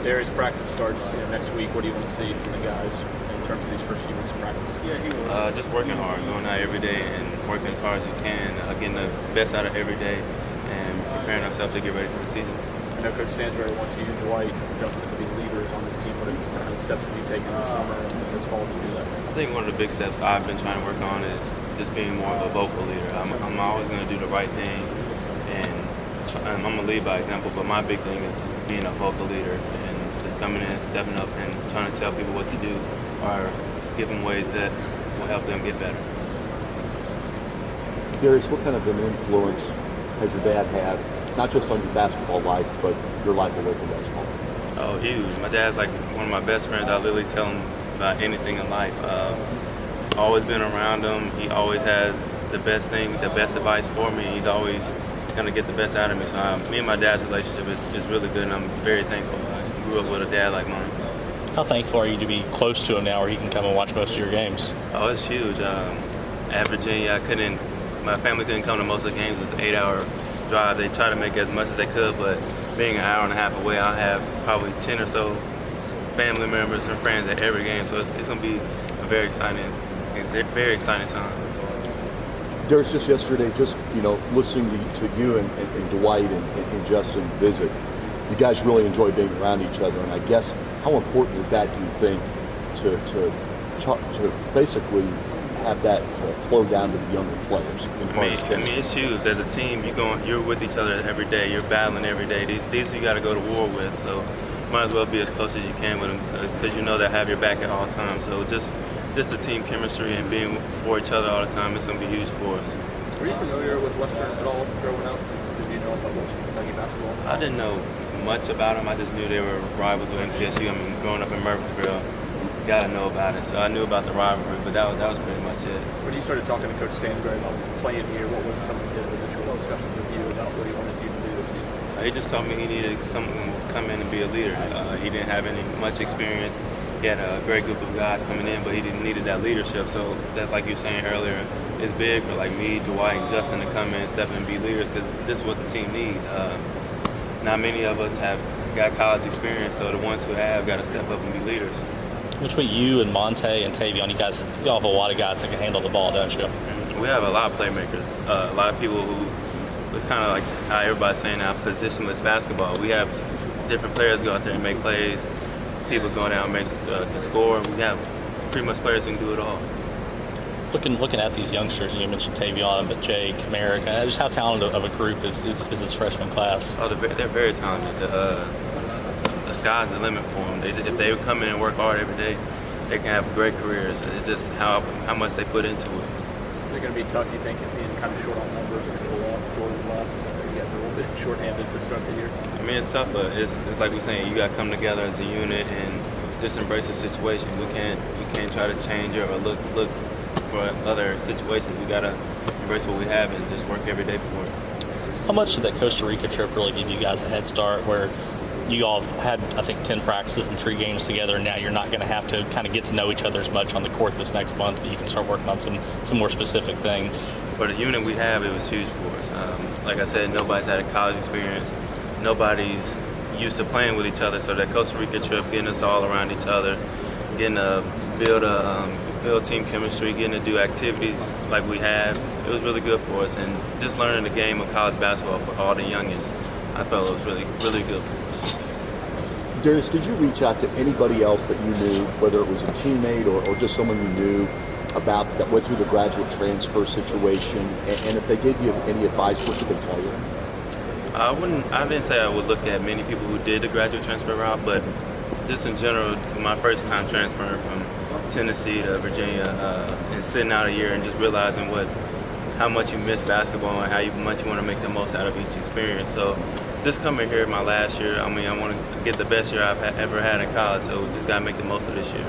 Darius, practice starts next week. What do you want to see from the guys in terms of these first few weeks of practice? Just working hard, going out every day and working as hard as we can, getting the best out of every day and preparing ourselves to get ready for the season. I know Coach Stansbury wants you, Dwight, and Justin to be leaders on this team. What kind of steps have you taken this summer and this fall to do that? I think one of the big steps I've been trying to work on is just being more of a vocal leader. I'm always going to do the right thing, and I'm going to lead by example, but my big thing is being a vocal leader and just coming in, stepping up, and trying to tell people what to do or give them ways that will help them get better. Darius, what kind of an influence has your dad had, not just on your basketball life, but your life away from basketball? Oh, huge. My dad's like one of my best friends. I literally tell him about anything in life. Always been around him. He always has the best thing, the best advice for me. He's always going to get the best out of me. So me and my dad's relationship is really good, and I'm very thankful. I grew up with a dad like mine. How thankful are you to be close to him now where he can come and watch most of your games? Oh, it's huge. At Virginia, my family couldn't come to most of the games. It was an 8-hour drive. They tried to make as much as they could, but being an hour and a half away, I'll have probably 10 or so family members and friends at every game. So it's going to be a very exciting time. Darius, just yesterday, listening to you and Dwight and Justin visit, you guys really enjoy being around each other, and I guess how important is that, do you think, to basically have that flow down to the younger players? I mean, it's huge. As a team, you're with each other every day. You're battling every day. These you got to go to war with. So might as well be as close as you can with them, because you know they have your back at all times. So just the team chemistry and being for each other all the time is going to be huge for us. Were you familiar with Western at all growing up? Did you know about Western Kentucky basketball? I didn't know much about them. I just knew they were rivals with MTSU. I mean, growing up in Murfreesboro, got to know about it. So I knew about the rivalry, but that was pretty much it. When you started talking to Coach Stansbury about playing here, what was some of his initial discussions with you about what he wanted you to do this season? He just told me he needed someone to come in and be a leader. He didn't have much experience. He had a great group of guys coming in, but he needed that leadership. So that's, like you were saying earlier, it's big for like me, Dwight, and Justin to come in, step in, and be leaders, because this is what the team needs. Not many of us have got college experience, so the ones who have got to step up and be leaders. Between you and Monte and Tavion, you all have a lot of guys that can handle the ball, don't you? We have a lot of playmakers, a lot of people who, it's kind of like how everybody's saying now, positionless basketball. We have different players go out there and make plays. People going down and can score. We have pretty much players who can do it all. Looking at these youngsters, and you mentioned Tavion, but Jake, Merrick, just how talented of a group is this freshman class? Oh, they're very talented. The sky's the limit for them. If they come in and work hard every day, they can have great careers. It's just how much they put into it. Is it going to be tough, you think, being kind of short on numbers? Mitchell left, Jordan left. You guys are a little bit shorthanded to start the year. I mean, it's tough, but it's like we're saying, you got to come together as a unit and just embrace the situation. We can't try to change it or look for other situations. We got to embrace what we have and just work every day for it. How much did that Costa Rica trip really give you guys a head start, where you all have had, I think, 10 practices and 3 games together, and now you're not going to have to kind of get to know each other as much on the court this next month, but you can start working on some more specific things? For the unit we have, it was huge for us. Like I said, nobody's had a college experience. Nobody's used to playing with each other, so that Costa Rica trip, getting us all around each other, getting to build team chemistry, getting to do activities like we have, it was really good for us. And just learning the game of college basketball for all the youngins, I felt it was really, really good for us. Darius, did you reach out to anybody else that you knew, whether it was a teammate or just someone you knew about that went through the graduate transfer situation? And if they gave you any advice, what did they tell you? I didn't say I would look at many people who did the graduate transfer route, but just in general, my first time transferring from Tennessee to Virginia and sitting out a year and just realizing how much you miss basketball and how much you want to make the most out of each experience. So just coming here my last year, I mean, I want to get the best year I've ever had in college, so just got to make the most of this year.